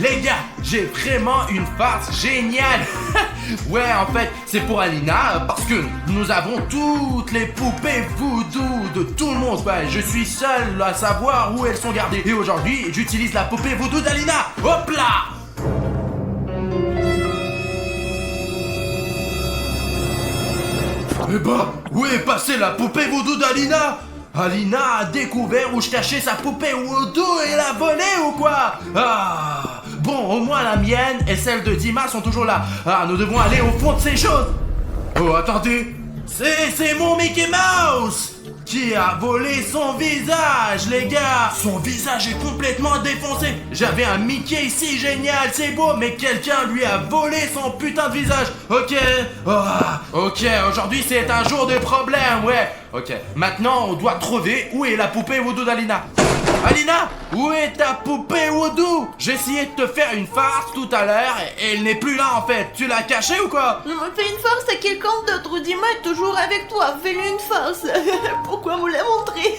Les gars, j'ai vraiment une farce géniale. Ouais, en fait, c'est pour Alina, parce que nous avons toutes les poupées voodoo de tout le monde. Ouais, je suis seul à savoir où elles sont gardées. Et aujourd'hui, j'utilise la poupée voodoo d'Alina. Hop là! Eh bah, où est passée la poupée voodoo d'Alina? Alina a découvert où je cachais sa poupée voodoo et l'a volée ou quoi? Ah! Bon, au moins la mienne et celle de Dima sont toujours là. Ah, nous devons aller au fond de ces choses. Oh, attendez. C'est mon Mickey Mouse qui a volé son visage, les gars. Son visage est complètement défoncé. J'avais un Mickey ici, génial, c'est beau, mais quelqu'un lui a volé son putain de visage. Ok, ok, aujourd'hui c'est un jour de problème, ouais. Ok, maintenant on doit trouver où est la poupée voodoo d'Alina. Alina, où est ta poupée voodoo? J'ai essayé de te faire une farce tout à l'heure et elle n'est plus là en fait. Tu l'as cachée ou quoi? Fais une farce à quelqu'un d'autre. Dima est toujours avec toi. Fais-lui une farce. Pourquoi me la montrer?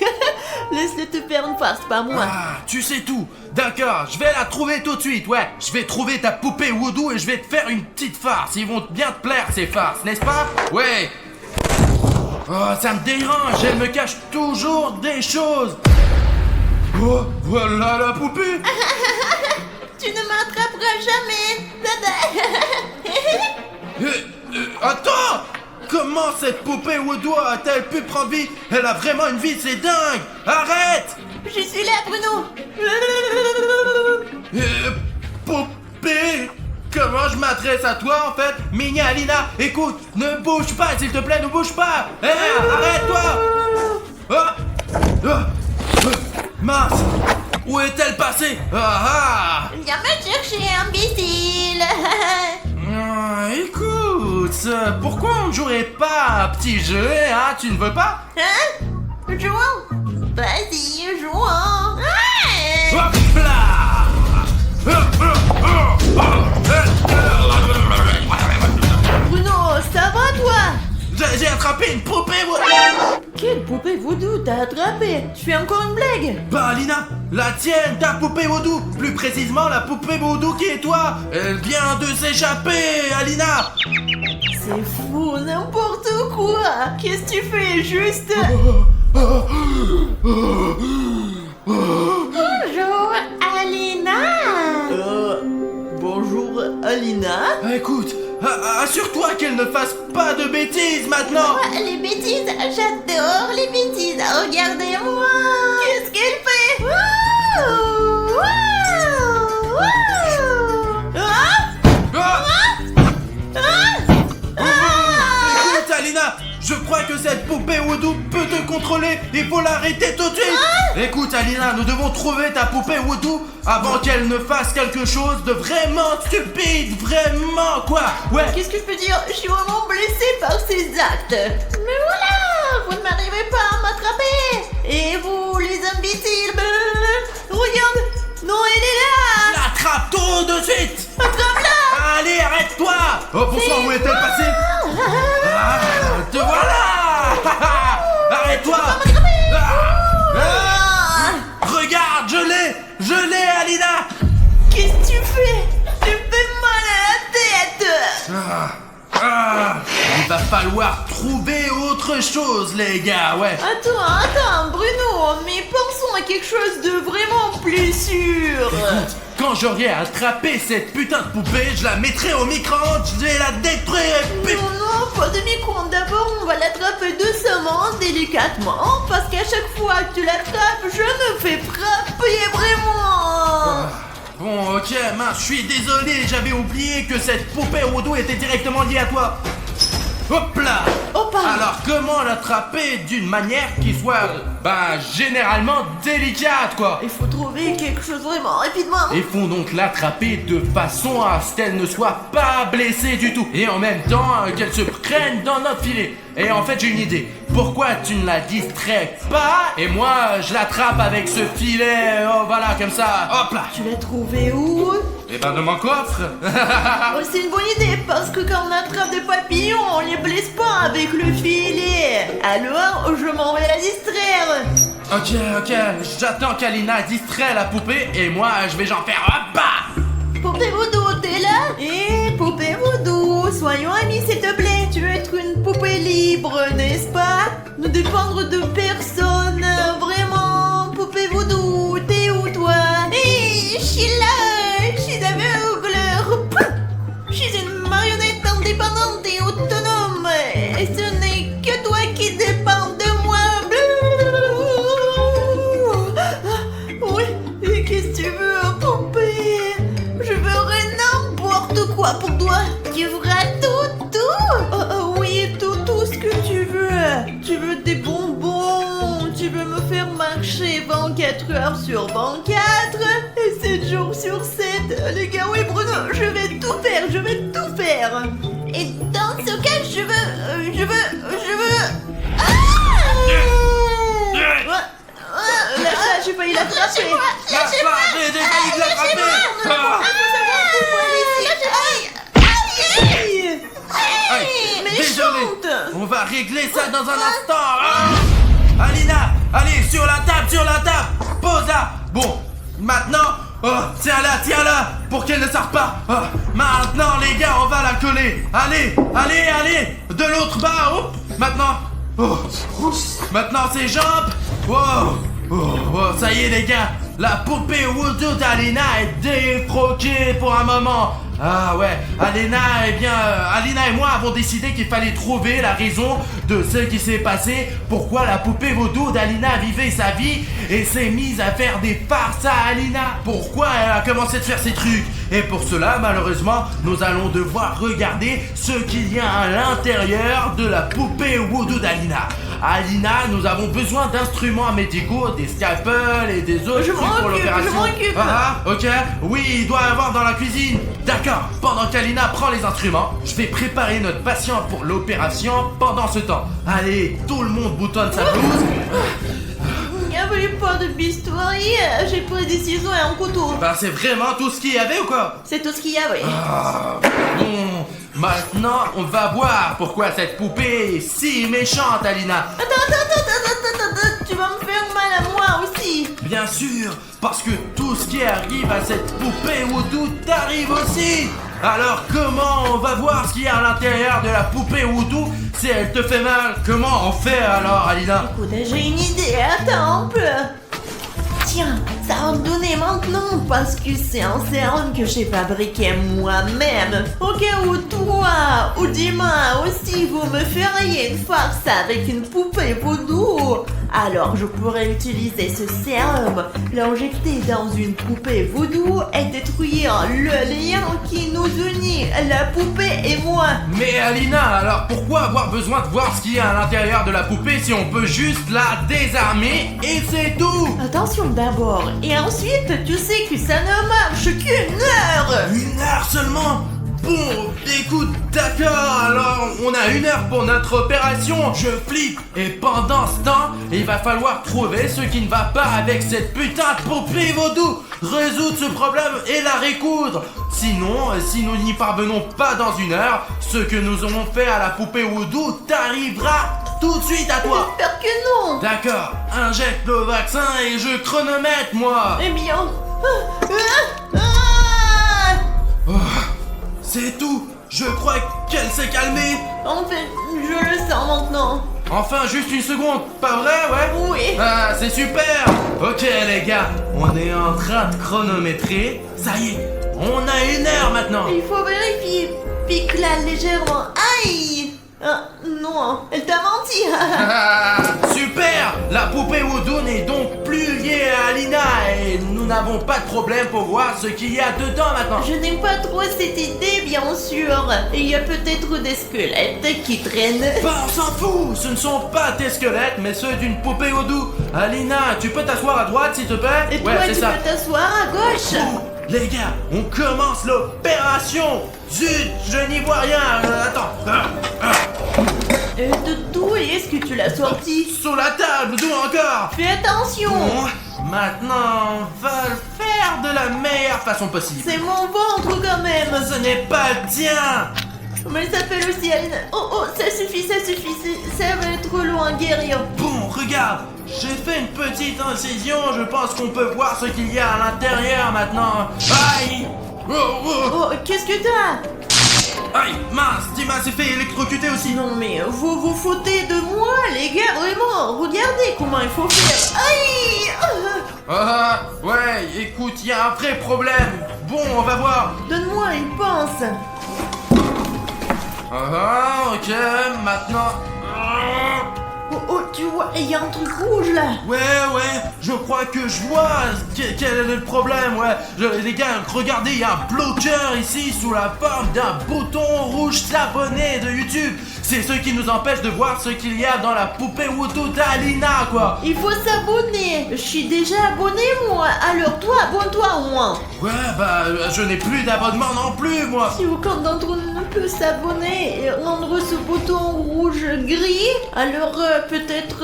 Laisse-le te faire une farce, pas moi. Ah, tu sais tout. D'accord, je vais la trouver tout de suite. Ouais, je vais trouver ta poupée voodoo et je vais te faire une petite farce. Ils vont bien te plaire ces farces, n'est-ce pas? Ouais. Oh, ça me dérange. Elle me cache toujours des choses. Oh, voilà la poupée. Tu ne m'attraperas jamais. Attends. Comment cette poupée voodoo a-t-elle pu prendre vie? Elle a vraiment une vie, c'est dingue. Arrête. Je suis là, Bruno. Poupée. Comment je m'adresse à toi en fait? Mini Alina, écoute, ne bouge pas s'il te plaît, ne bouge pas. Arrête-toi. Mince. Où est-elle passée? Viens me chercher, imbécile. Écoute, pourquoi on ne jouerait pas à un petit jeu, hein? Tu ne veux pas? Hein? Jouons. Vas-y, jouons. Hop là. Bruno, ça va toi? J'ai attrapé une poupée voodoo. Quelle poupée voodoo t'as attrapé? Tu fais encore une blague? Bah Alina, la tienne, ta poupée voodoo. Plus précisément la poupée voodoo qui est toi. Elle vient de s'échapper, Alina. C'est fou, n'importe quoi. Qu'est-ce que tu fais juste? Bonjour, Alina. Bonjour, Alina. Écoute, assure-toi qu'elle ne fasse pas de bêtises maintenant. Les bêtises, j'adore les bêtises. Regardez-moi. Qu'est-ce qu'elle fait? Écoute Alina, je crois que cette poupée voodoo peut te contrôler. Il faut l'arrêter tout de suite. Écoute Alina, nous devons trouver ta poupée voodoo avant qu'elle ne fasse quelque chose de vraiment stupide. Vraiment quoi. Ouais. Qu'est-ce que je peux dire? Je suis vraiment blessée par ces actes. Mais voilà, vous ne m'arrivez pas à m'attraper. Et vous, les imbéciles, regarde. Non, elle est là. L'attrape tout de suite. Attrape-la. Allez, arrête-toi. Oh, bonsoir, où est-elle passée? Te voilà. Arrête-toi. Regarde, je l'ai, Alina. Qu'est-ce que tu fais? Tu me fais mal à la tête. Il va falloir trouver autre chose, les gars, ouais. Attends, Bruno, mais pensons à quelque chose de vraiment plus sûr. Écoute, quand j'aurai attrapé cette putain de poupée, je la mettrai au micro-ondes, je vais la détruire. Non, pas de micro-ondes. D'abord, on va l'attraper doucement, délicatement, parce qu'à chaque fois que tu l'attrapes, je me fais frapper vraiment. Bon, ok, mince, je suis désolé, j'avais oublié que cette poupée voodoo était directement liée à toi. Hop là. Alors comment l'attraper d'une manière qui soit, généralement délicate quoi. Il faut trouver quelque chose vraiment rapidement. Il faut donc l'attraper de façon à ce qu'elle ne soit pas blessée du tout. Et en même temps, qu'elle se prenne dans notre filet. Et en fait, j'ai une idée. Pourquoi tu ne la distrais pas? Et moi, je l'attrape avec ce filet, oh voilà, comme ça. Hop là. Tu l'as trouvé où? Eh ben, de mon coffre. C'est une bonne idée, parce que quand on attrape des papillons, on les blesse pas avec le filet. Alors, je m'en vais la distraire. Ok, j'attends qu'Alina distrait la poupée et moi je vais j'en faire hop bah. Je suis aveugle. Je suis une marionnette indépendante et autonome. Et ce n'est que toi qui dépends de moi. Oui, et qu'est-ce que tu veux, poupée? Je ferai n'importe quoi pour toi. Tu feras tout. Oui, tout ce que tu veux. Tu veux des bonbons. Tu veux me faire marcher 24 heures sur 24 et 7 jours sur 7. Les gars, oui, Bruno, je vais tout faire. Et dans ce cas, je veux... Là, j'ai failli l'attraper. Lâche-moi, j'ai failli l'attraper. Désolé, on va régler ça dans un instant. Alina, allez, sur la table, pose là. Bon, maintenant, tiens-la, pour qu'elle ne sorte pas. Maintenant, les gars, on va la coller. Allez, de l'autre bas, hop. Maintenant, ses jambes. Ça y est, les gars, la poupée Voodoo d'Alina est défroquée pour un moment. Ah ouais, Alina et moi avons décidé qu'il fallait trouver la raison de ce qui s'est passé, pourquoi la poupée Voodoo d'Alina vivait sa vie et s'est mise à faire des farces à Alina. Pourquoi elle a commencé de faire ces trucs. Et pour cela, malheureusement, nous allons devoir regarder ce qu'il y a à l'intérieur de la poupée Voodoo d'Alina. Alina, nous avons besoin d'instruments médicaux, des scalpels et des autres trucs pour l'opération. Je m'occupe. Ok. Oui, il doit y avoir dans la cuisine. D'accord. Pendant qu'Alina prend les instruments, je vais préparer notre patient pour l'opération pendant ce temps. Allez, tout le monde boutonne sa blouse. Il n'y avait pas de bistouri. J'ai pris des ciseaux et un couteau. C'est vraiment tout ce qu'il y avait ou quoi? C'est tout ce qu'il y avait. Bon, maintenant, on va voir pourquoi cette poupée est si méchante, Alina. Attends, tu vas me faire mal à moi aussi. Bien sûr, parce que tout ce qui arrive à cette poupée Voodoo t'arrive aussi. Alors comment on va voir ce qu'il y a à l'intérieur de la poupée Voodoo si elle te fait mal? Comment on fait alors, Alina? Écoute, j'ai une idée, attends un peu. Tiens, ça va me donner maintenant parce que c'est un sérum que j'ai fabriqué moi-même. Au cas où toi ou Dima aussi vous me feriez une farce avec une poupée Voodoo, alors je pourrais utiliser ce sérum, l'injecter dans une poupée Voodoo et détruire le lien qui nous unit, la poupée et moi. Mais Alina, alors pourquoi avoir besoin de voir ce qu'il y a à l'intérieur de la poupée si on peut juste la désarmer et c'est tout? Attention d'abord, et ensuite tu sais que ça ne marche qu'une heure. Une heure seulement? Bon, écoute, d'accord, alors on a 1 heure pour notre opération, je flippe. Et pendant ce temps, il va falloir trouver ce qui ne va pas avec cette putain de poupée Voodoo, résoudre ce problème et la recoudre. Sinon, si nous n'y parvenons pas dans 1 heure, ce que nous aurons fait à la poupée Voodoo t'arrivera tout de suite à toi. J'espère que non. D'accord, injecte le vaccin et je chronomètre moi. Eh bien... C'est tout. Je crois qu'elle s'est calmée. En fait, je le sens maintenant. Enfin, juste 1 seconde, pas vrai, ouais? Oui. Ah, c'est super. Ok, les gars, on est en train de chronométrer. Ça y est, on a 1 heure maintenant. Il faut vérifier. Pique-la légèrement. Aïe. Non, elle t'a menti. Ah, super. La poupée Voodoo n'est donc plus liée à Alina et nous n'avons pas de problème pour voir ce qu'il y a dedans maintenant. Je n'aime pas trop cette idée, bien sûr. Il y a peut-être des squelettes qui traînent. Bah, on s'en fout. Ce ne sont pas tes squelettes, mais ceux d'une poupée Voodoo. Alina, tu peux t'asseoir à droite, s'il te plaît? Et toi, tu peux t'asseoir à gauche. Bon, les gars, on commence l'opération. Zut, je n'y vois rien. Attends. De d'où est-ce que tu l'as sorti? Sous la table, d'où encore? Fais attention. Bon, maintenant, on va le faire de la meilleure façon possible. C'est mon ventre quand même. Ce n'est pas le tien. Mais ça s'appelle aussi Alina. Oh, ça suffit. Ça va être long à guérir. Bon, regarde, j'ai fait une petite incision. Je pense qu'on peut voir ce qu'il y a à l'intérieur maintenant. Aïe. Oh, qu'est-ce que t'as? Aïe, mince, Dima s'est fait électrocuter aussi. Non mais vous vous foutez de moi les gars, vraiment. Regardez comment il faut faire. Aïe. Ouais, écoute, il y a un vrai problème. Bon, on va voir. Donne-moi une pince. Ah, ok, maintenant... Oh, oh, tu vois, il y a un truc rouge là. Ouais, je crois que je vois quel est le problème, ouais. Les gars, regardez, il y a un bloqueur ici sous la forme d'un bouton rouge s'abonner de YouTube. C'est ce qui nous empêche de voir ce qu'il y a dans la poupée Voodoo d'Alina, quoi. Il faut s'abonner. Je suis déjà abonné moi. Alors toi, abonne-toi au moins. Ouais, bah, je n'ai plus d'abonnement non plus, moi. Si aucun d'entre nous ne peut s'abonner et rendre ce bouton rouge-gris, alors peut-être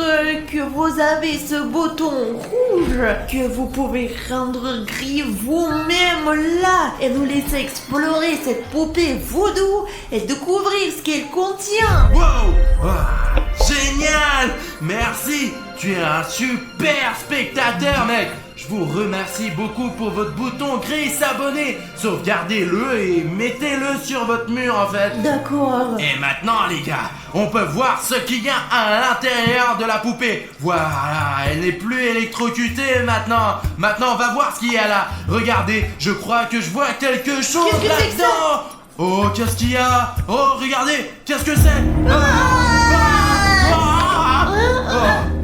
que vous avez ce bouton rouge que vous pouvez rendre gris vous-même là et nous laisser explorer cette poupée voodoo et découvrir ce qu'elle contient. Wow, ah, génial. Merci, tu es un super spectateur, mec. Je vous remercie beaucoup pour votre bouton gris s'abonner. Sauvegardez-le et mettez-le sur votre mur en fait. D'accord. Et maintenant les gars, on peut voir ce qu'il y a à l'intérieur de la poupée. Voilà, elle n'est plus électrocutée maintenant. Maintenant on va voir ce qu'il y a là. Regardez, je crois que je vois quelque chose Qu'est-ce que c'est que là-dedans. Oh, qu'est-ce qu'il y a? Oh, regardez, qu'est-ce que c'est?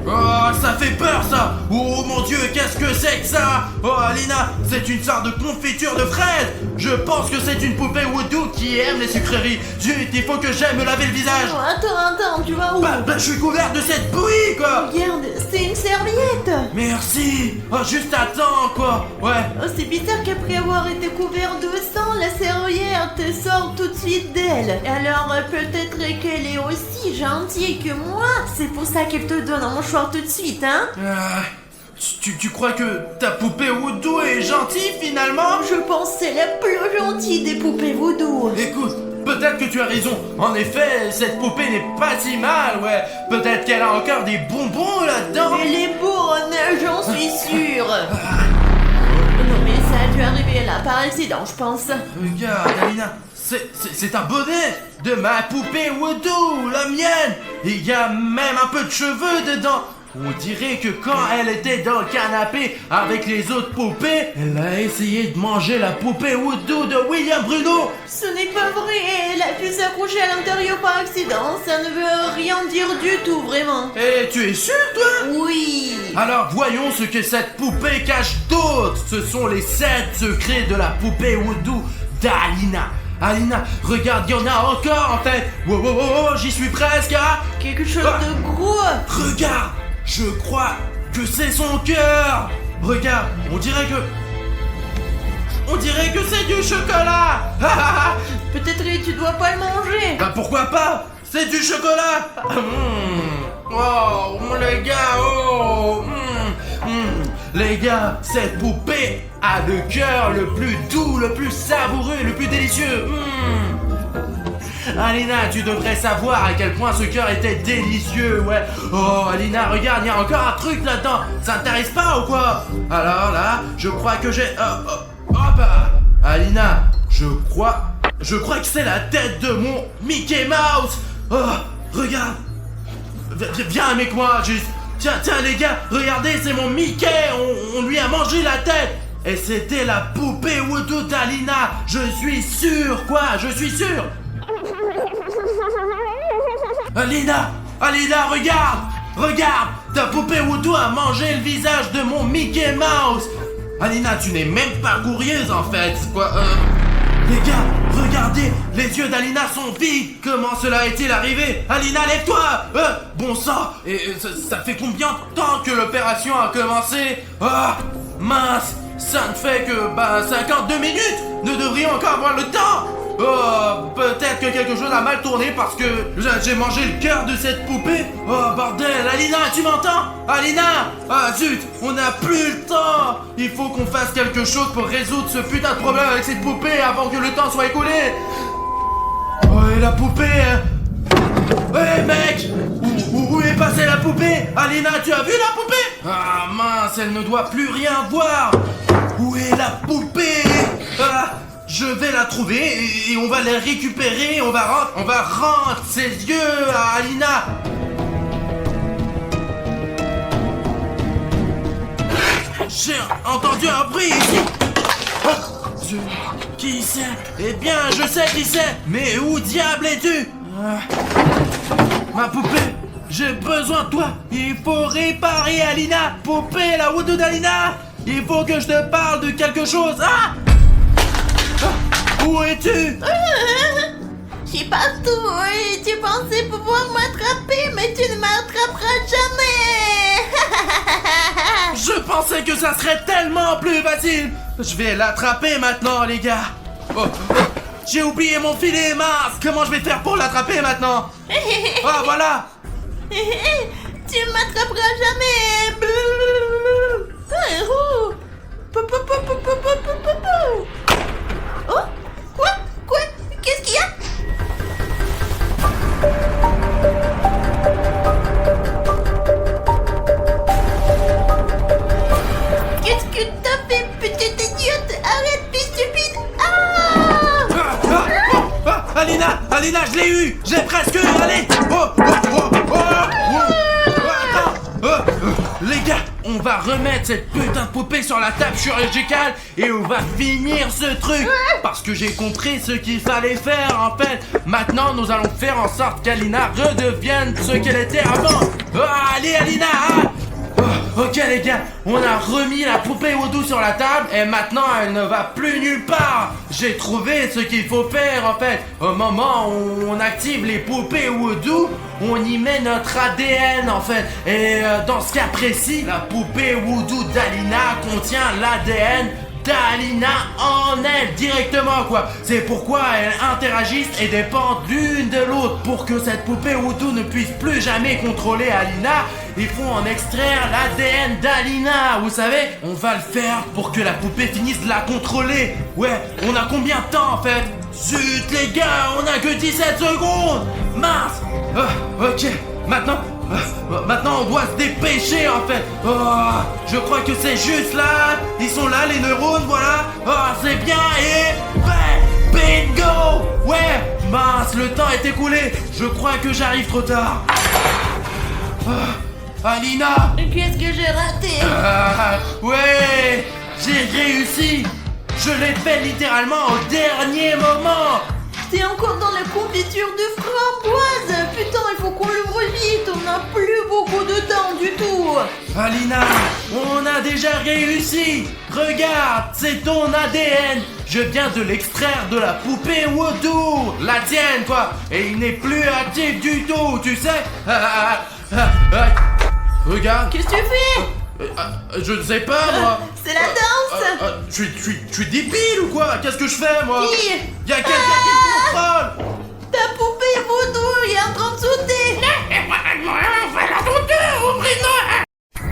Oh, ça fait peur ça! Oh mon dieu, qu'est-ce que c'est que ça? Oh Alina, c'est une sorte de confiture de fraises! Je pense que c'est une poupée Voodoo qui aime les sucreries. Zut, il faut que j'aille me laver le visage! Oh, attends, tu vas où? Bah, je suis couvert de cette bouillie quoi! Regarde, c'est une serviette. Merci! Oh, juste à temps quoi! Ouais! Oh, c'est bizarre qu'après avoir été couvert de sang, la serviette sort tout de suite d'elle. Et alors, peut-être qu'elle est aussi gentille que moi. C'est pour ça qu'elle te donne un mouchoir tout de suite, hein? Tu crois que ta poupée Voodoo est gentille finalement? Je pense que c'est la plus gentille des poupées voodoo. Écoute, peut-être que tu as raison. En effet, cette poupée n'est pas si mal, ouais. Peut-être qu'elle a encore des bonbons là-dedans. Elle est bonne, j'en suis sûre. Non mais ça a dû arriver là par accident, je pense. Regarde, Alina, c'est un bonnet de ma poupée Voodoo, la mienne. Il y a même un peu de cheveux dedans. On dirait que quand elle était dans le canapé avec les autres poupées, elle a essayé de manger la poupée Voodoo de William Bruno. Ce n'est pas vrai, elle a pu s'accrocher à l'intérieur par accident, ça ne veut rien dire du tout, vraiment. Et tu es sûr, toi? Oui. Alors voyons ce que cette poupée cache d'autre. Ce sont les 7 secrets de la poupée Voodoo d'Alina. Alina, regarde, il y en a encore en fait. Wow, j'y suis presque, hein. Quelque chose de gros. Regarde, je crois que c'est son cœur. Regarde, on dirait que c'est du chocolat. Peut-être que tu dois pas le manger. Bah pourquoi pas? C'est du chocolat. Oh, les gars, oh. Les gars, cette poupée a le cœur le plus doux, le plus savoureux, le plus délicieux. Alina, tu devrais savoir à quel point ce cœur était délicieux, ouais. Oh, Alina, regarde, il y a encore un truc là-dedans. Ça t'intéresse pas ou quoi? Alors là, je crois que j'ai... Alina, je crois que c'est la tête de mon Mickey Mouse. Oh, regarde. Viens avec moi, juste. Tiens, les gars, regardez, c'est mon Mickey. On lui a mangé la tête. Et c'était la poupée Voodoo d'Alina. Je suis sûr, je suis sûr. Alina, regarde, ta poupée Voodoo a mangé le visage de mon Mickey Mouse. Alina, tu n'es même pas curieuse en fait, quoi. Les gars, regardez, les yeux d'Alina sont vides. Comment cela est-il arrivé? Alina, lève-toi. Bon sang. Et ça fait combien de temps que l'opération a commencé? Ah, mince, ça ne fait que 52 minutes. Nous devrions encore avoir le temps. Oh, peut-être que quelque chose a mal tourné parce que j'ai mangé le cœur de cette poupée. Oh, bordel, Alina, tu m'entends? Alina! Ah, zut, on n'a plus le temps. Il faut qu'on fasse quelque chose pour résoudre ce putain de problème avec cette poupée avant que le temps soit écoulé. Oh, et la poupée, hein? Hey, mec! Où est passée la poupée? Alina, tu as vu la poupée? Ah, mince, elle ne doit plus rien voir. Où est la poupée? Je vais la trouver et on va la récupérer. On va rendre ses yeux à Alina. J'ai entendu un bruit ici. Qui c'est? Eh bien, je sais qui c'est. Mais où diable es-tu? Ma poupée, j'ai besoin de toi. Il faut réparer Alina. Poupée, la voodoo d'Alina. Il faut que je te parle de quelque chose. Où es-tu? Je suis partout et tu pensais pouvoir m'attraper, mais tu ne m'attraperas jamais. Je pensais que ça serait tellement plus facile. Je vais l'attraper maintenant, les gars. J'ai oublié mon filet, mince. Comment je vais faire pour l'attraper maintenant? Voilà. Tu ne m'attraperas jamais. Oh, quoi? Qu'est-ce qu'il y a? Qu'est-ce que t'as fait, petite idiote? Arrête, fille stupide! Alina, je l'ai eu. J'ai presque eu. Allez. Attends. Les gars, on va remettre cette putain de poupée sur la table chirurgicale et on va finir ce truc. Parce que j'ai compris ce qu'il fallait faire en fait. Maintenant, nous allons faire en sorte qu'Alina redevienne ce qu'elle était avant. Allez, Alina. Ok les gars, on a remis la poupée Voodoo sur la table et maintenant elle ne va plus nulle part. J'ai trouvé ce qu'il faut faire en fait. Au moment où on active les poupées Voodoo, on y met notre ADN en fait. Et dans ce cas précis, la poupée Voodoo d'Alina contient l'ADN d'Alina en elle directement quoi. C'est pourquoi elles interagissent et dépendent l'une de l'autre. Pour que cette poupée Voodoo ne puisse plus jamais contrôler Alina, il faut en extraire l'ADN d'Alina. Vous savez, on va le faire pour que la poupée finisse de la contrôler. Ouais, on a combien de temps en fait? Zut les gars, on a que 17 secondes. Mince. Ok, maintenant on doit se dépêcher en fait. Je crois que c'est juste là. Ils sont là les neurones, voilà. C'est bien et... Bingo. Ouais, mince, le temps est écoulé. Je crois que j'arrive trop tard. Alina. Qu'est-ce que j'ai raté? Ouais, j'ai réussi. Je l'ai fait littéralement au dernier moment. T'es encore dans la confiture de framboise. Putain, il faut qu'on l'ouvre vite. On n'a plus beaucoup de temps du tout. Alina, on a déjà réussi. Regarde, c'est ton ADN. Je viens de l'extraire de la poupée Voodoo. La tienne, quoi. Et il n'est plus actif du tout, tu sais. Regarde. Qu'est-ce que tu fais? Je ne sais pas, moi. C'est la danse. Je suis débile ou quoi? Qu'est-ce que je fais, moi? Qui? Y'a quelqu'un qui me contrôle. Ta poupée Voodoo est en train de sauter.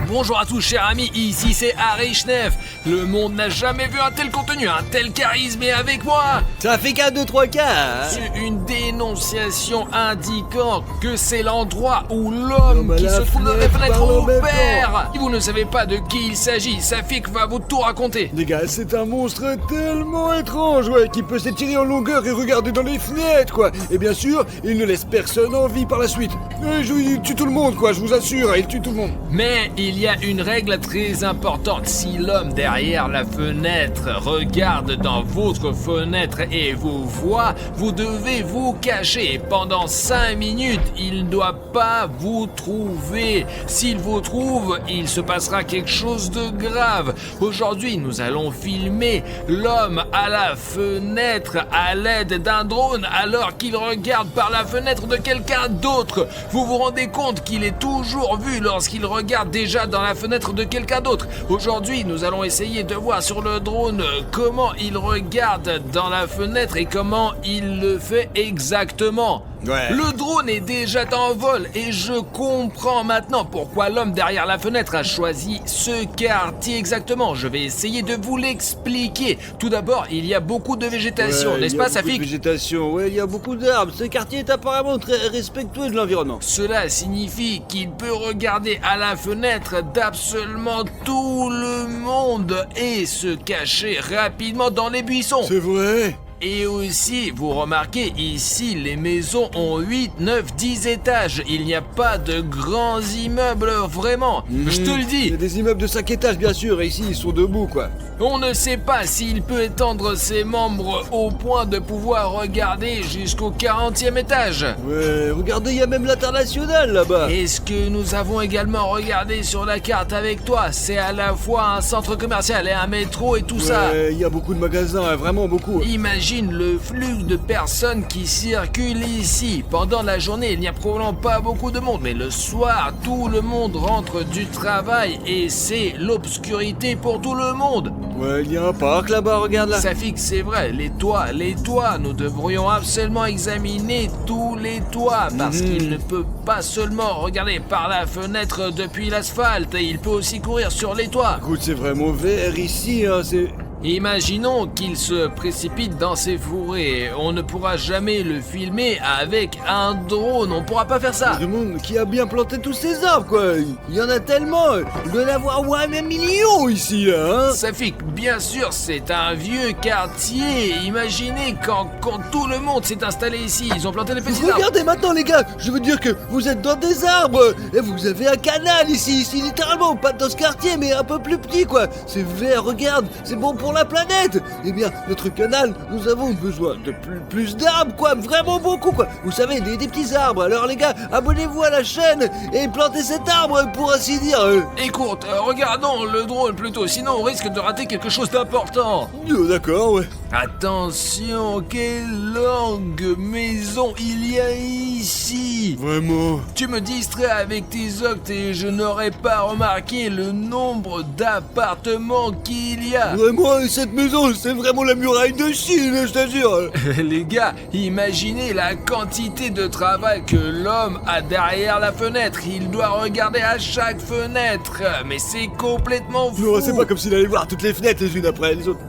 Bonjour à tous chers amis, ici c'est Harry Schneff. Le monde n'a jamais vu un tel contenu, un tel charisme et avec moi ça fait qu'un 2-3 cas c'est une dénonciation indiquant que c'est l'endroit où l'homme qui se trouve dans la fenêtre opère. Si vous ne savez pas de qui il s'agit, Safik va vous tout raconter. Les gars, c'est un monstre tellement étrange, ouais, qui peut s'étirer en longueur et regarder dans les fenêtres, quoi. Et bien sûr, il ne laisse personne en vie par la suite. Il tue tout le monde, quoi, je vous assure, il tue tout le monde. Mais il y a une règle très importante. Si l'homme derrière la fenêtre regarde dans votre fenêtre et vous voit, vous devez vous cacher. Pendant 5 minutes, il ne doit pas vous trouver. S'il vous trouve, il se passera quelque chose de grave. Aujourd'hui, nous allons filmer l'homme à la fenêtre à l'aide d'un drone alors qu'il regarde par la fenêtre de quelqu'un d'autre. Vous vous rendez compte qu'il est toujours vu lorsqu'il regarde déjà dans la fenêtre de quelqu'un d'autre. Aujourd'hui, nous allons essayer de voir sur le drone comment il regarde dans la fenêtre et comment il le fait exactement. Ouais. Le drone est déjà en vol et je comprends maintenant pourquoi l'homme derrière la fenêtre a choisi ce quartier exactement. Je vais essayer de vous l'expliquer. Tout d'abord, il y a beaucoup de végétation, n'est-ce pas, Safik? Végétation, ouais, il y a beaucoup d'arbres. Ce quartier est apparemment très respectueux de l'environnement. Cela signifie qu'il peut regarder à la fenêtre d'absolument tout le monde et se cacher rapidement dans les buissons. C'est vrai? Et aussi, vous remarquez, ici, les maisons ont 8, 9, 10 étages. Il n'y a pas de grands immeubles, vraiment. Je te le Il y dis. a des immeubles de 5 étages, bien sûr, et ici, ils sont debout, quoi. On ne sait pas s'il peut étendre ses membres au point de pouvoir regarder jusqu'au 40e étage. Ouais, regardez, il y a même l'international, là-bas. Est-ce que nous avons également regardé sur la carte avec toi? C'est à la fois un centre commercial et un métro et tout ça. Ouais, il y a beaucoup de magasins, hein, vraiment beaucoup. Imagine le flux de personnes qui circulent ici. Pendant la journée, il n'y a probablement pas beaucoup de monde, mais le soir, tout le monde rentre du travail et c'est l'obscurité pour tout le monde. Ouais, il y a un parc là-bas, regarde là. Safik, c'est vrai, les toits, nous devrions absolument examiner tous les toits parce qu'il ne peut pas seulement regarder par la fenêtre depuis l'asphalte, il peut aussi courir sur les toits. Écoute, c'est vraiment vert ici, hein, c'est... Imaginons qu'il se précipite dans ces fourrés. On ne pourra jamais le filmer avec un drone. On pourra pas faire ça. Le monde qui a bien planté tous ces arbres, quoi. Il y en a tellement. Il doit y en avoir ouais, un million ici, là, hein. Safik, bien sûr, c'est un vieux quartier. Imaginez quand tout le monde s'est installé ici. Ils ont planté les petits arbres. Regardez maintenant, les gars. Je veux dire que vous êtes dans des arbres. Et vous avez un canal ici, littéralement. Pas dans ce quartier, mais un peu plus petit, quoi. C'est vert, regarde. C'est bon pour la planète. Eh bien, notre canal, nous avons besoin de plus d'arbres, quoi, vraiment beaucoup, quoi. Vous savez, des petits arbres. Alors les gars, abonnez-vous à la chaîne et plantez cet arbre, pour ainsi dire. Écoute, regardons le drone plutôt, sinon on risque de rater quelque chose d'important. D'accord, ouais. Attention, quelle longue maison il y a ici. Vraiment. Tu me distrais avec tes octes et je n'aurais pas remarqué le nombre d'appartements qu'il y a. Vraiment, cette maison, c'est vraiment la muraille de Chine, je t'assure. Les gars, imaginez la quantité de travail que l'homme a derrière la fenêtre. Il doit regarder à chaque fenêtre. Mais c'est complètement fou. Non, c'est pas comme s'il allait voir toutes les fenêtres les unes après les autres.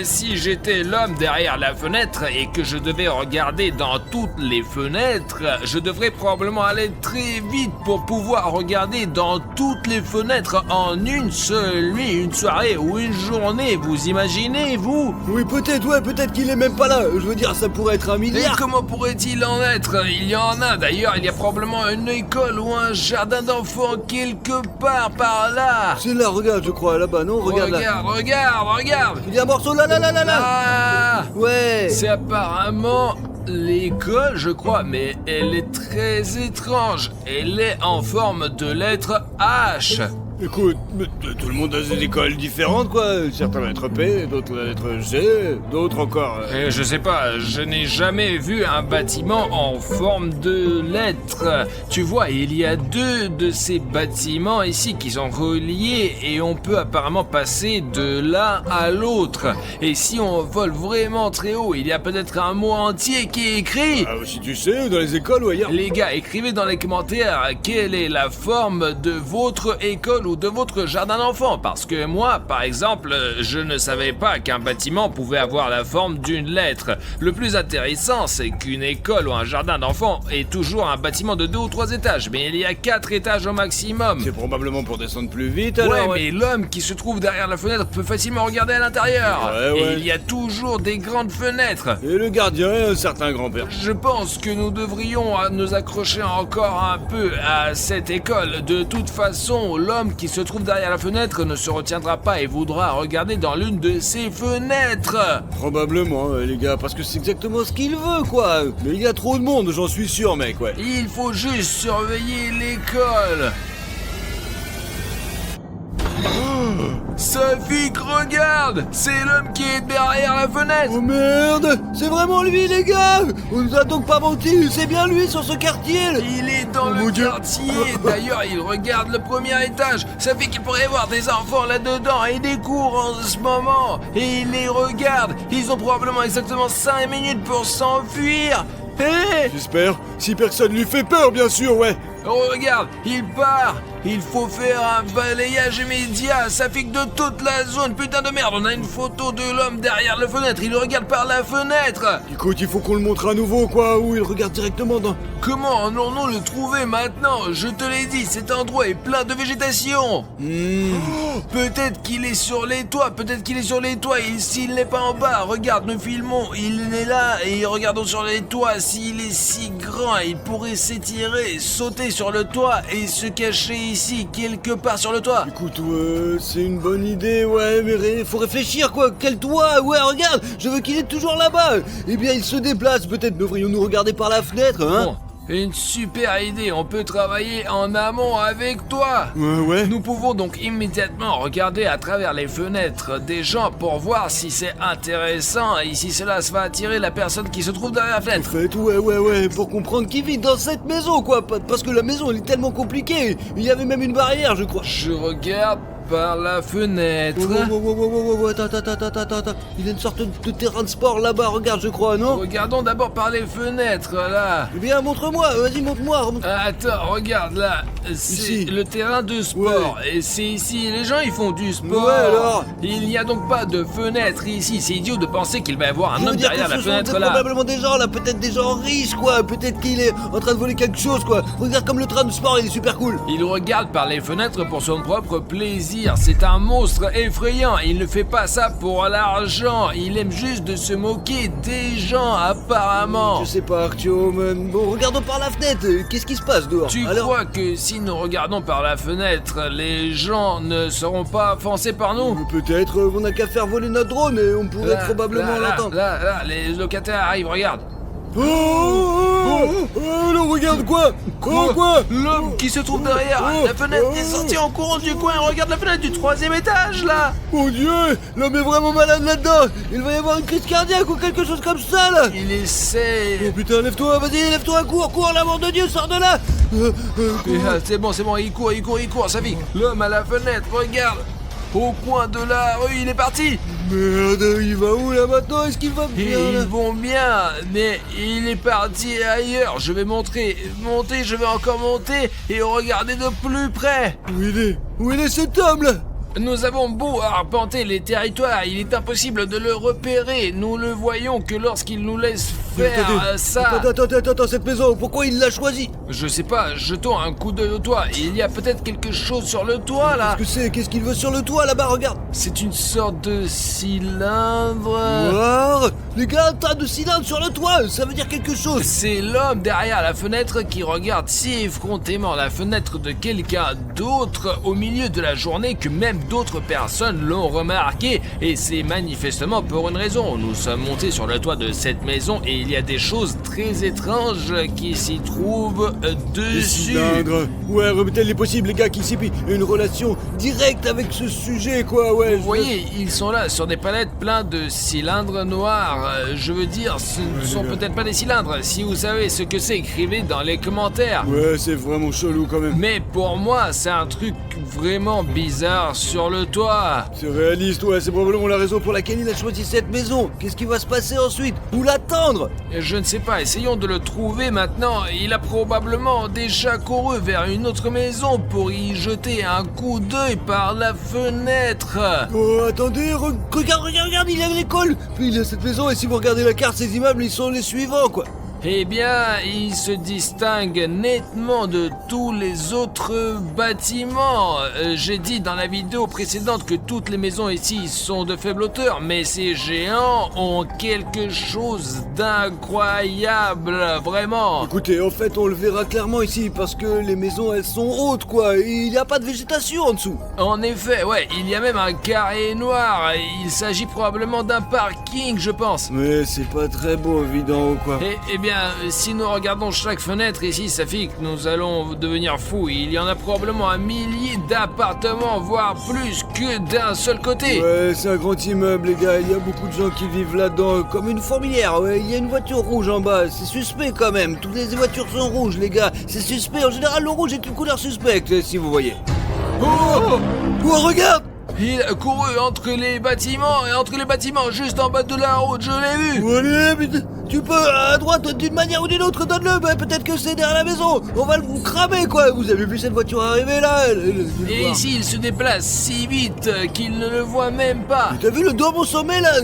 Si j'étais l'homme derrière la fenêtre et que je devais regarder dans toutes les fenêtres, je devrais probablement aller très vite pour pouvoir regarder dans toutes les fenêtres en une seule nuit, une soirée ou une journée. Vous imaginez, vous? Oui, peut-être, ouais, peut-être qu'il est même pas là. Je veux dire, ça pourrait être un Et milliard. comment pourrait-il en être? Il y en a d'ailleurs, il y a probablement une école ou un jardin d'enfants quelque part par là. C'est là, regarde, je crois, là-bas, non? Regarde là. Regarde. Il y a un morceau là. Ah, Ouais. c'est apparemment l'école, je crois, mais elle est très étrange. Elle est en forme de lettre H. Écoute, mais tout le monde a des écoles différentes, quoi. Certains la lettre P, d'autres la lettre G, d'autres encore... Je sais pas, je n'ai jamais vu un bâtiment en forme de lettre. Tu vois, il y a 2 de ces bâtiments ici qui sont reliés et on peut apparemment passer de l'un à l'autre. Et si on vole vraiment très haut, il y a peut-être un mot entier qui est écrit. Ah, si tu sais, dans les écoles ou ailleurs. Les gars, écrivez dans les commentaires quelle est la forme de votre école ou de votre jardin d'enfants, parce que moi, par exemple, je ne savais pas qu'un bâtiment pouvait avoir la forme d'une lettre. Le plus intéressant, c'est qu'une école ou un jardin d'enfants est toujours un bâtiment de 2 ou 3 étages, mais il y a 4 étages au maximum. C'est probablement pour descendre plus vite, alors. Ouais, mais l'homme qui se trouve derrière la fenêtre peut facilement regarder à l'intérieur. Ouais. Et il y a toujours des grandes fenêtres. Et le gardien est un certain grand-père. Je pense que nous devrions nous accrocher encore un peu à cette école. De toute façon, l'homme qui se trouve derrière la fenêtre ne se retiendra pas et voudra regarder dans l'une de ses fenêtres. Probablement, les gars, parce que c'est exactement ce qu'il veut, quoi. Mais il y a trop de monde, j'en suis sûr, mec, ouais. Il faut juste surveiller l'école. Safik, regarde! C'est l'homme qui est derrière la fenêtre! Oh merde! C'est vraiment lui, les gars! On nous a donc pas menti, c'est bien lui sur ce quartier! Il est dans Oh, mon le Dieu. quartier! D'ailleurs, il regarde le premier étage! Safik, il pourrait voir des enfants là-dedans et des cours en ce moment! Et il les regarde! Ils ont probablement exactement 5 minutes pour s'enfuir! Hé! J'espère, si personne lui fait peur, bien sûr, ouais! Oh, regarde, il part! Il faut faire un balayage immédiat, ça fait que de toute la zone. Putain de merde, on a une photo de l'homme derrière la fenêtre, il regarde par la fenêtre. Écoute, il faut qu'on le montre à nouveau, quoi, où il regarde directement dans... Comment allons-nous le trouver maintenant? Je te l'ai dit, cet endroit est plein de végétation. Peut-être qu'il est sur les toits, s'il n'est pas en bas, regarde, nous filmons, il est là et regardons sur les toits, s'il est si grand, il pourrait s'étirer, sauter sur le toit et se cacher ici, quelque part sur le toit. Écoute, ouais, c'est une bonne idée, ouais, mais faut réfléchir, quoi. Quel toit? Ouais, regarde, je veux qu'il est toujours là-bas. Eh bien, il se déplace, peut-être devrions-nous regarder par la fenêtre, hein? Bon, une super idée, on peut travailler en amont avec toi. Ouais. Nous pouvons donc immédiatement regarder à travers les fenêtres des gens pour voir si c'est intéressant et si cela va attirer la personne qui se trouve derrière la En fenêtre. fait, ouais, pour comprendre qui vit dans cette maison, quoi. Parce que la maison, elle est tellement compliquée. Il y avait même une barrière, je crois. Je regarde par la fenêtre. Attends. Il y a une sorte de terrain de sport là-bas, regarde, je crois, non? Regardons d'abord par les fenêtres, là. Eh bien, montre-moi, vas-y, montre-moi. Attends, regarde là, c'est Ici. le terrain de sport. Et c'est ici, les gens ils font du sport. Ouais, alors? Il n'y a donc pas de fenêtre ici. C'est idiot de penser qu'il va y avoir un Je veux homme dire derrière que la ce sont fenêtre là. probablement des gens là, peut-être des gens riches, quoi. Peut-être qu'il est en train de voler quelque chose, quoi. Regarde comme le train de sport, il est super cool. Il regarde par les fenêtres pour son propre plaisir. C'est un monstre effrayant. Il ne fait pas ça pour l'argent. Il aime juste de se moquer des gens, apparemment. Je sais pas, Artyom. Bon, regardons par la fenêtre. Qu'est-ce qui se passe dehors? Tu crois que si nous regardons par la fenêtre, les gens ne seront pas offensés par nous? Peut-être, on n'a qu'à faire voler notre drone et on pourrait probablement l'entendre. Là, les locataires arrivent, regarde. Non, regarde quoi? Quoi? L'homme qui se trouve derrière la fenêtre est sorti en courant du coin et regarde la fenêtre du 3e étage, là. Mon Dieu, l'homme est vraiment malade là-dedans. Il va y avoir une crise cardiaque ou quelque chose comme ça, là. Il essaie... Oh putain, lève-toi, vas-y, lève-toi, cours, l'amour de Dieu, sors de là. C'est bon, il court, ça vit. L'homme à la fenêtre, regarde. Au coin de la rue, il est parti. Merde, il va où là maintenant? Est-ce qu'il va bien là? Ils vont bien, mais il est parti ailleurs. Je vais monter, je vais encore monter et regarder de plus près. Où il est cet homme là? Nous avons beau arpenter les territoires, il est impossible de le repérer. Nous le voyons que lorsqu'il nous laisse faire ça. Attends, cette maison, pourquoi il l'a choisie? Je sais pas, jetons un coup d'œil au toit. Il y a peut-être quelque chose sur le toit là. Qu'est-ce qu'il veut sur le toit là-bas? Regarde. C'est une sorte de cylindre. Voir, les gars, un tas de cylindres sur le toit, ça veut dire quelque chose. C'est l'homme derrière la fenêtre qui regarde si effrontément la fenêtre de quelqu'un d'autre au milieu de la journée que même d'autres personnes l'ont remarqué. Et c'est manifestement pour une raison. Nous sommes montés sur le toit de cette maison et il y a des choses très étranges qui s'y trouvent Des dessus. cylindres. Ouais, remettez les possibles, les gars, qui s'y pient. Une relation directe avec ce sujet, quoi, ouais. Vous voyez, ils sont là sur des palettes pleins de cylindres noirs. Je veux dire, ce ne sont peut-être pas des cylindres. Si vous savez ce que c'est, écrivez dans les commentaires. Ouais, c'est vraiment chelou quand même. Mais pour moi, c'est un truc vraiment bizarre sur le toit. C'est réaliste, ouais, c'est probablement la raison pour laquelle il a choisi cette maison. Qu'est-ce qui va se passer ensuite? Où l'attendre? Je ne sais pas, essayons de le trouver maintenant. Il a probablement déjà couru vers une autre maison pour y jeter un coup d'œil par la fenêtre. Oh, attendez, regarde, il y a l'école. Puis il y a cette maison, et si vous regardez la carte, ces immeubles, ils sont les suivants, quoi. Eh bien, il se distingue nettement de tous les autres bâtiments. J'ai dit dans la vidéo précédente que toutes les maisons ici sont de faible hauteur, mais ces géants ont quelque chose d'incroyable, vraiment. Écoutez, en fait, on le verra clairement ici, parce que les maisons, elles sont hautes, quoi, et il n'y a pas de végétation en dessous. En effet, ouais, il y a même un carré noir. Il s'agit probablement d'un parking, je pense. Mais c'est pas très beau, évident, quoi. Eh bien, si nous regardons chaque fenêtre ici, ça fait que nous allons devenir fous. Il y en a probablement un millier d'appartements, voire plus que d'un seul côté. Ouais, c'est un grand immeuble, les gars. Il y a beaucoup de gens qui vivent là-dedans, comme une fourmilière. Ouais, il y a une voiture rouge en bas. C'est suspect quand même. Toutes les voitures sont rouges, les gars. C'est suspect. En général, le rouge est une couleur suspecte, si vous voyez. Oh, regarde! Il a couru entre les bâtiments, juste en bas de la route, je l'ai vu. Allez, mais tu peux à droite d'une manière ou d'une autre, donne-le, bah, peut-être que c'est derrière la maison, on va le cramer quoi. Vous avez vu cette voiture arriver là? Et ici, il se déplace si vite qu'il ne le voit même pas. T'as vu le dôme au sommet là?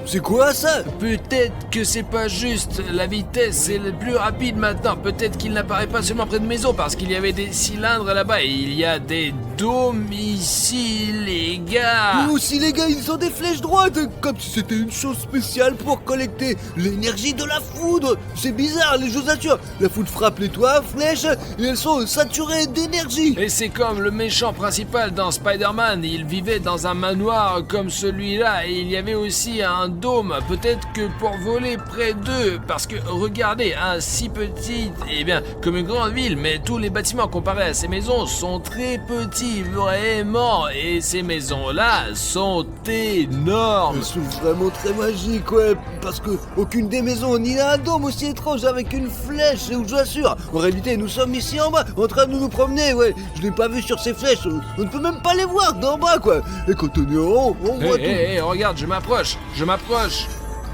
C'est quoi ça? Peut-être que c'est pas juste, la vitesse est le plus rapide maintenant. Peut-être qu'il n'apparaît pas seulement près de maison parce qu'il y avait des cylindres là-bas et il y a des dômes ici, les gars. Nous aussi les gars, ils ont des flèches droites, comme si c'était une chose spéciale pour collecter l'énergie de la foudre. C'est bizarre, je vous assure. La foudre frappe les toits, flèches, et elles sont saturées d'énergie. Et c'est comme le méchant principal dans Spider-Man, il vivait dans un manoir comme celui-là et il y avait aussi un dôme, peut-être que pour voler près d'eux, parce que regardez, un si petit, eh bien, comme une grande ville, mais tous les bâtiments comparés à ces maisons sont très petits, vraiment, et ces maisons-là sont énormes. Elles sont vraiment très magiques, ouais, parce que aucune des maisons ni un dôme aussi étrange avec une flèche, je vous assure. En réalité, nous sommes ici en bas, en train de nous promener, ouais. Je l'ai pas vu sur ces flèches, on ne peut même pas les voir d'en bas, quoi. Et quand on est en haut, on voit tout. Hé, regarde, je m'approche.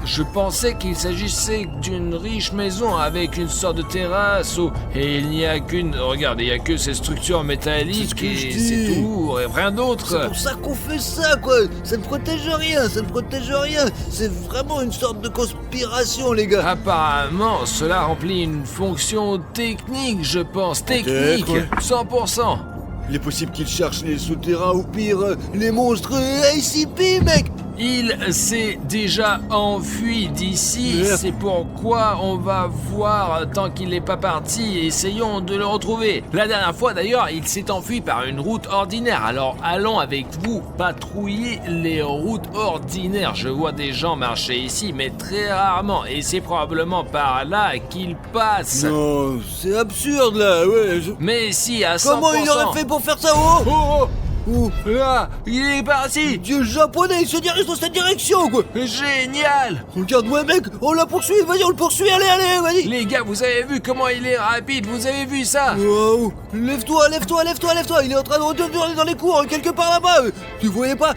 Je pensais qu'il s'agissait d'une riche maison avec une sorte de terrasse et il n'y a qu'une... Regarde, il n'y a que ces structures métalliques et c'est tout, et rien d'autre. C'est pour ça qu'on fait ça, quoi. Ça ne protège rien. C'est vraiment une sorte de conspiration, les gars. Apparemment, cela remplit une fonction technique, je pense. Technique, ouais. 100%. Il est possible qu'ils cherchent les souterrains ou pire, les monstres ICP, mec. Il s'est déjà enfui d'ici, Merde. c'est pourquoi on va voir tant qu'il n'est pas parti, essayons de le retrouver. La dernière fois d'ailleurs, il s'est enfui par une route ordinaire, alors allons avec vous patrouiller les routes ordinaires. Je vois des gens marcher ici, mais très rarement, et c'est probablement par là qu'ils passent. Non, c'est absurde là, ouais. Mais si, à 100%... Comment il aurait fait pour faire ça? Oh, Oh, là, il est parti. Dieu japonais, il se dirige dans cette direction, quoi. Génial. Regarde-moi, mec, on la poursuit, vas-y, on le poursuit, allez, vas-y. Les gars, vous avez vu comment il est rapide, vous avez vu ça? Wow, lève-toi, il est en train de retourner dans les cours, quelque part là-bas. Tu voyais pas?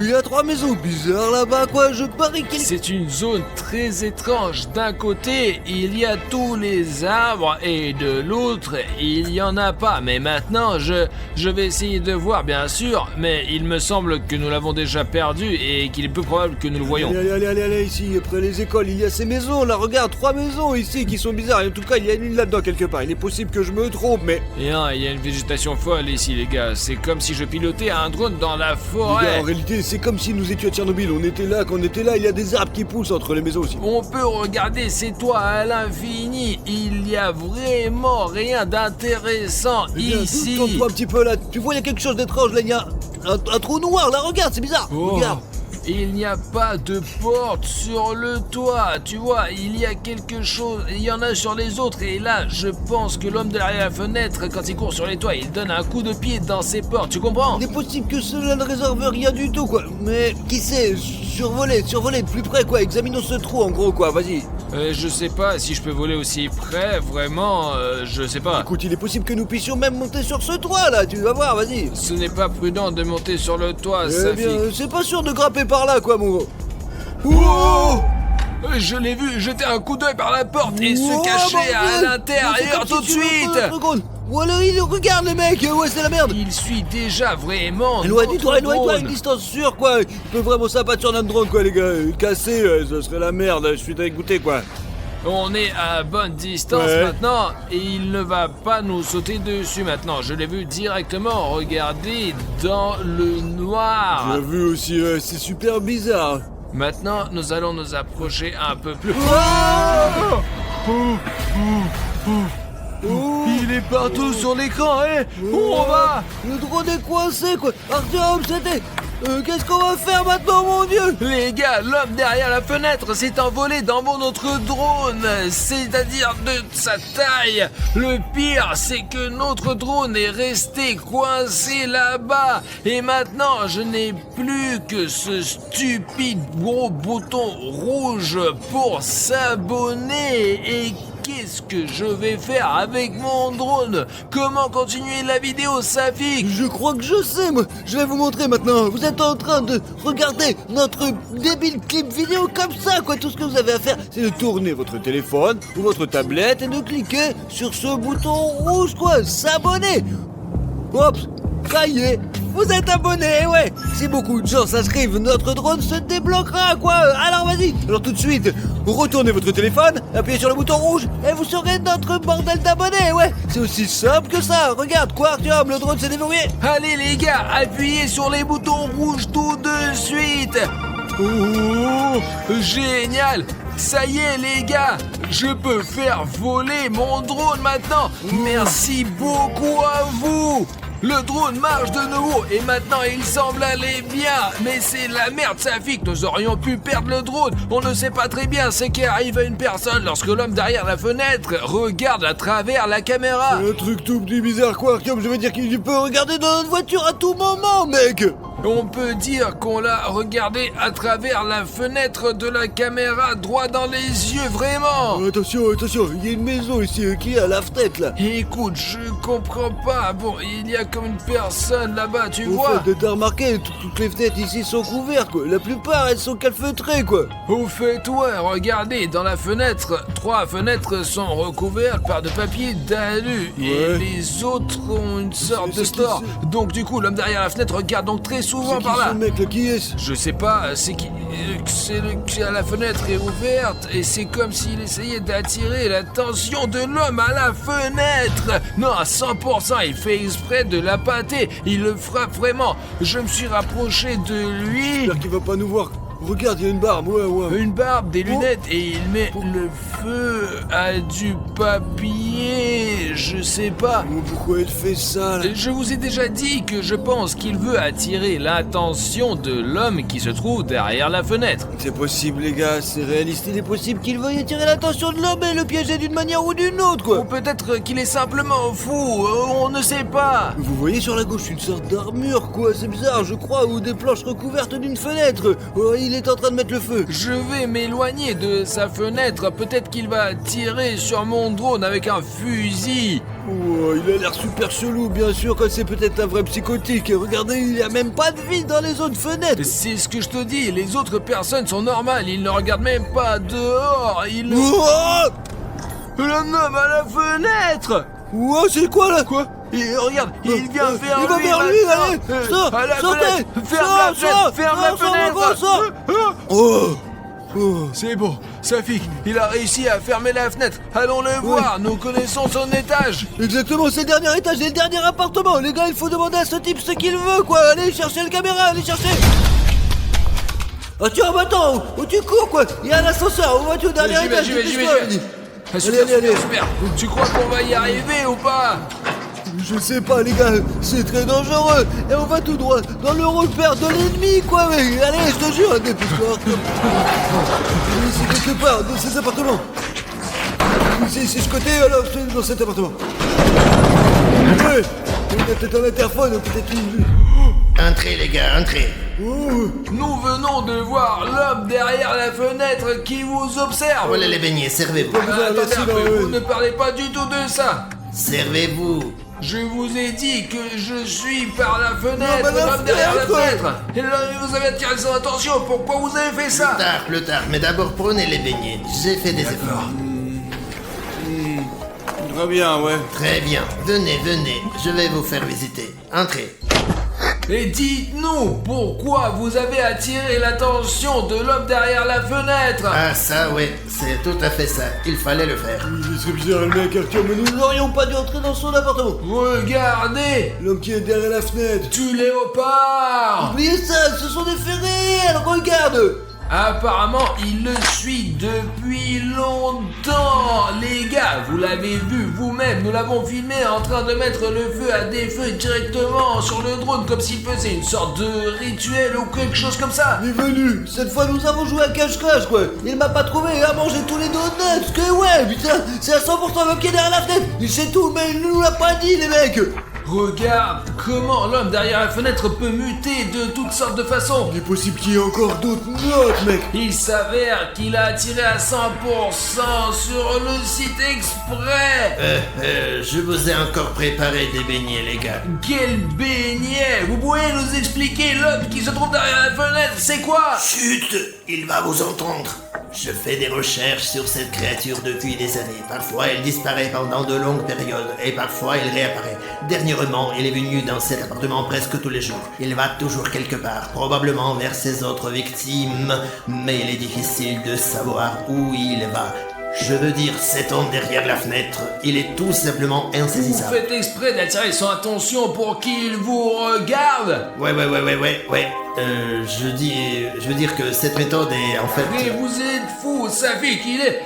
Il y a 3 maisons bizarres là-bas, quoi, je parie qu'il... C'est une zone très étrange. D'un côté, il y a tous les arbres et de l'autre, il y en a pas. Mais maintenant, je vais essayer de voir, bien sûr, mais il me semble que nous l'avons déjà perdu et qu'il est peu probable que nous le voyons. Allez, ici, après les écoles, il y a ces maisons, là, regarde, 3 maisons ici qui sont bizarres. Et en tout cas, il y a une là-dedans quelque part. Il est possible que je me trompe, mais... Et hein, il y a une végétation folle ici, les gars. C'est comme si je pilotais un drone dans la Les forêt. gars, en réalité, c'est comme si nous étions à Tchernobyl. On était là, quand on était là, il y a des arbres qui poussent entre les maisons aussi. On peut regarder ces toits à l'infini. Il y a vraiment rien d'intéressant Eh bien, ici. tourne-toi un petit peu là. Tu vois, il y a quelque chose d'étrange là. Il y a un trou noir là. Regarde, c'est bizarre. Oh. Regarde. Il n'y a pas de porte sur le toit, tu vois, il y a quelque chose, il y en a sur les autres, et là, je pense que l'homme derrière la fenêtre, quand il court sur les toits, il donne un coup de pied dans ses portes, tu comprends? Il est possible que cela ne réserve rien du tout, quoi. Mais qui sait, survoler de plus près, quoi. Examinons ce trou, en gros, quoi. Vas-y. Je sais pas si je peux voler aussi près, vraiment, je sais pas. Écoute, il est possible que nous puissions même monter sur ce toit, là. Tu vas voir, vas-y. Ce n'est pas prudent de monter sur le toit, Eh Safi. bien, c'est pas sûr de grimper par là, quoi, mon gros. Wow! Je l'ai vu jeter un coup d'œil par la porte et se Wow, cacher à bordel. l'intérieur C'est tout comme de si tu suite. veux pas, seconde. Voilà, il regarde les mecs. Ouais, c'est la merde. Il suit déjà vraiment Éloigne-toi, notre à une drone. distance sûre, quoi. Il peut vraiment s'abattre sur notre drone, quoi, les gars. Cassé, ça serait la merde. Je suis dégoûté, quoi. On est à bonne distance Ouais. maintenant et il ne va pas nous sauter dessus maintenant. Je l'ai vu directement regarder dans le noir. J'ai vu aussi, c'est super bizarre. Maintenant, nous allons nous approcher un peu plus. Il est partout sur l'écran, hein. Où on va? Le drone est coincé, quoi. Artyom, c'était... qu'est-ce qu'on va faire maintenant, mon Dieu? Les gars, l'homme derrière la fenêtre s'est envolé dans notre drone, c'est-à-dire de sa taille. Le pire, c'est que notre drone est resté coincé là-bas. Et maintenant, je n'ai plus que ce stupide gros bouton rouge pour s'abonner. Et qu'est-ce que je vais faire avec mon drone? Comment continuer la vidéo, Safik? Je crois que je sais, moi. Je vais vous montrer maintenant. Vous êtes en train de regarder notre débile clip vidéo comme ça, quoi. Tout ce que vous avez à faire, c'est de tourner votre téléphone ou votre tablette et de cliquer sur ce bouton rouge, quoi. S'abonner. Hop, ça y est. Vous êtes abonné, ouais. Si beaucoup de gens s'inscrivent, notre drone se débloquera, quoi. Alors vas-y. Alors tout de suite, retournez votre téléphone, appuyez sur le bouton rouge et vous serez notre bordel d'abonnés, ouais. C'est aussi simple que ça. Regarde, quoi, Artyom, le drone s'est déverrouillé. Allez les gars, appuyez sur les boutons rouges tout de suite. Oh, génial. Ça y est les gars, je peux faire voler mon drone maintenant. Merci beaucoup à vous. Le drone marche de nouveau et maintenant il semble aller bien. Mais c'est la merde, Safik, nous aurions pu perdre le drone. On ne sait pas très bien ce qui arrive à une personne lorsque l'homme derrière la fenêtre regarde à travers la caméra. Un truc tout petit bizarre, quoi, Artyom. Je veux dire qu'il peut regarder dans notre voiture à tout moment, mec. On peut dire qu'on l'a regardé à travers la fenêtre de la caméra droit dans les yeux, vraiment. Attention, il y a une maison ici qui est à la fenêtre, là. Écoute, je comprends pas. Bon, il y a comme une personne là-bas, tu Au vois. fait, t'as remarqué, toutes les fenêtres ici sont couvertes, quoi. La plupart, elles sont calfeutrées, quoi. Au fait, ouais, regardez, dans la fenêtre, 3 fenêtres sont recouvertes par de papier d'alu. Et Ouais. les autres ont une sorte de C'est qui, store. Donc du coup, l'homme derrière la fenêtre regarde donc très souvent C'est qui par là. ce mec, là? Qui est-ce? Je sais pas, c'est qui. La fenêtre est ouverte et c'est comme s'il essayait d'attirer l'attention de l'homme à la fenêtre. Non, à 100%, il fait exprès de la pâter. Il le frappe vraiment. Je me suis rapproché de lui. J'espère qu'il va pas nous voir. Regarde, il y a une barbe, ouais. Une barbe, des lunettes et il met le feu à du papier. Je sais pas. Oh, pourquoi il fait ça, là? Je vous ai déjà dit que je pense qu'il veut attirer l'attention de l'homme qui se trouve derrière la fenêtre. C'est possible, les gars, c'est réaliste. Il est possible qu'il veuille attirer l'attention de l'homme et le piéger d'une manière ou d'une autre, Ou quoi. peut-être qu'il est simplement fou, on ne sait pas. Vous voyez sur la gauche une sorte d'armure, quoi. C'est bizarre, je crois, ou des planches recouvertes d'une fenêtre. Oh, il est en train de mettre le feu. Je vais m'éloigner de sa fenêtre, peut-être qu'il va tirer sur mon drone avec un fusil. Oh, il a l'air super chelou, bien sûr, que c'est peut-être un vrai psychotique. Et regardez, il n'y a même pas de vide dans les autres fenêtres. C'est ce que je te dis, les autres personnes sont normales, ils ne regardent même pas dehors, ils... Oh, L'homme à la fenêtre. oh, c'est quoi, là? Quoi? Regarde, il vient vers Il va lui vers lui, maintenant. allez, sort, À la sortez, fenêtre. Ferme sors, la fenêtre, sors, ferme la sors, sors, fenêtre. mon gros, sors. Oh, oh. C'est bon, Safik, il a réussi à fermer la fenêtre. Allons le voir, nous connaissons son étage. Exactement, c'est le dernier étage et le dernier appartement. Les gars, il faut demander à ce type ce qu'il veut, quoi. Allez chercher le caméra, allez chercher. Ah tiens, attends, où tu cours, quoi? Il y a un ascenseur, où vas-tu au dernier J'y vais, étage? j'y vais, dépêche-toi. Ah, super, allez, allez. super. Tu crois qu'on va y arriver ou pas? Je sais pas, les gars, c'est très dangereux. Et on va tout droit dans le repère de l'ennemi, quoi. Mais allez, je te jure, dépêche-toi. Ici, quelque part, dans ces appartements. Ici, c'est ce côté, alors, c'est dans cet appartement. Ouais, il y a peut-être un interphone, peut-être une... Entrez les gars, entrez. Oh, Nous venons de voir l'homme derrière la fenêtre qui vous observe. Voilà les beignets, servez-vous. Attendez un peu, ouais. vous ne parlez pas du tout de ça. Servez-vous. Je vous ai dit que je suis par la Non, fenêtre, mais la l'homme derrière la fenêtre. fenêtre. Et là, vous avez attiré son attention, pourquoi vous avez fait ça? Plus tard, mais d'abord prenez les beignets. J'ai fait des efforts. très bien, ouais. Très bien. Venez, venez. Je vais vous faire visiter. Entrez. Et dites-nous, pourquoi vous avez attiré l'attention de l'homme derrière la fenêtre? Ah ça, ouais, c'est tout à fait ça. Il fallait le faire. C'est bizarre, le mec, Artyom, mais nous n'aurions pas dû entrer dans son appartement. Regardez, L'homme qui est derrière la fenêtre. du léopard. Oubliez ça, ce sont des faits réels, regarde. Apparemment, il le suit depuis longtemps. Les gars, vous l'avez vu vous-même, nous l'avons filmé en train de mettre le feu à des feux directement sur le drone comme s'il faisait une sorte de rituel ou quelque chose comme ça. Il est venu. Cette fois, nous avons joué à cache-cache, quoi. Il m'a pas trouvé et a mangé tous les donuts. Que ouais, putain, c'est à 100% l'homme qui est derrière la fenêtre. Il sait tout, mais il nous l'a pas dit, les mecs. Regarde comment l'homme derrière la fenêtre peut muter de toutes sortes de façons. Il est possible qu'il y ait encore d'autres notes, mec. Il s'avère qu'il a attiré à 100% sur le site exprès. Je vous ai encore préparé des beignets, les gars. Quel beignet! Vous pouvez nous expliquer l'homme qui se trouve derrière la fenêtre, c'est quoi? Chut, il va vous entendre. Je fais des recherches sur cette créature depuis des années. Parfois, elle disparaît pendant de longues périodes et parfois, elle réapparaît. Dernièrement, il est venu dans cet appartement presque tous les jours. Il va toujours quelque part, probablement vers ses autres victimes, mais il est difficile de savoir où il va. Je veux dire, cet homme derrière la fenêtre, il est tout simplement Vous insaisissable. faites exprès d'attirer son attention pour qu'il vous regarde? Ouais. Je veux dire que cette méthode est en fait... Mais vous êtes fou, ça fait qu'il est...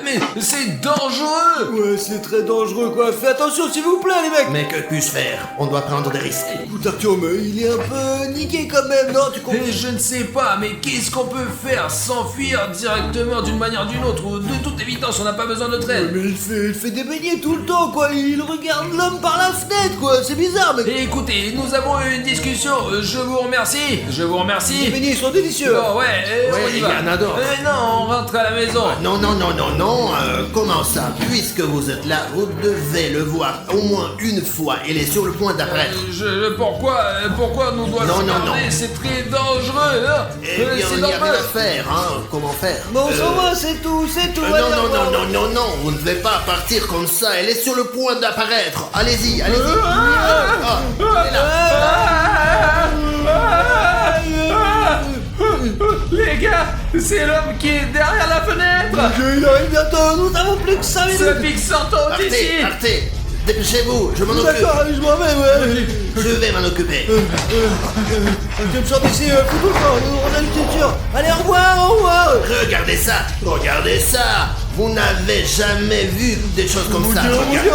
mais c'est dangereux! Ouais, c'est très dangereux, quoi. Fais attention, s'il vous plaît, les mecs. Mais que puis-je faire? On doit prendre des risques. Écoute, Artyom, il est un peu niqué quand même, non? Tu comprends? Et je ne sais pas, mais qu'est-ce qu'on peut faire? S'enfuir directement d'une manière ou d'une autre, ou de toute évidence, on n'a pas besoin de notre aide. Mais il fait des beignets tout le temps, quoi. Il regarde l'homme par la fenêtre, quoi. C'est bizarre, mec. Et écoutez, nous avons eu une discussion, je vous remercie. Les beignets, ils sont délicieux. Bon, ouais, on y il y va. en a d'autres. Non, on rentre à la maison. Non, comment ça? Puisque vous êtes là, vous devez le voir au moins une fois. Il est sur le point d'apparaître. Pourquoi nous doit Non, se non, garder? non. C'est très dangereux, hein. Eh bien, C'est il n'y a normal. rien à faire, hein? Comment faire? Bon, ça va, c'est tout. Non, vous ne devez pas partir comme ça. Elle est sur le point d'apparaître. Allez-y. Ah, elle est là. Les gars, c'est l'homme qui est derrière la fenêtre. Il arrive bientôt, nous n'avons plus que 5 minutes. Ça pique sans temps d'ici. Partez. Dépêchez-vous, je m'en occupe. D'accord, allez, je m'en vais, ouais. Je vais m'en occuper. Tu me sors d'ici, fous tout le temps, on a une culture. Allez, au revoir. Regardez ça. Vous n'avez jamais vu des choses comme ça. Mon Dieu.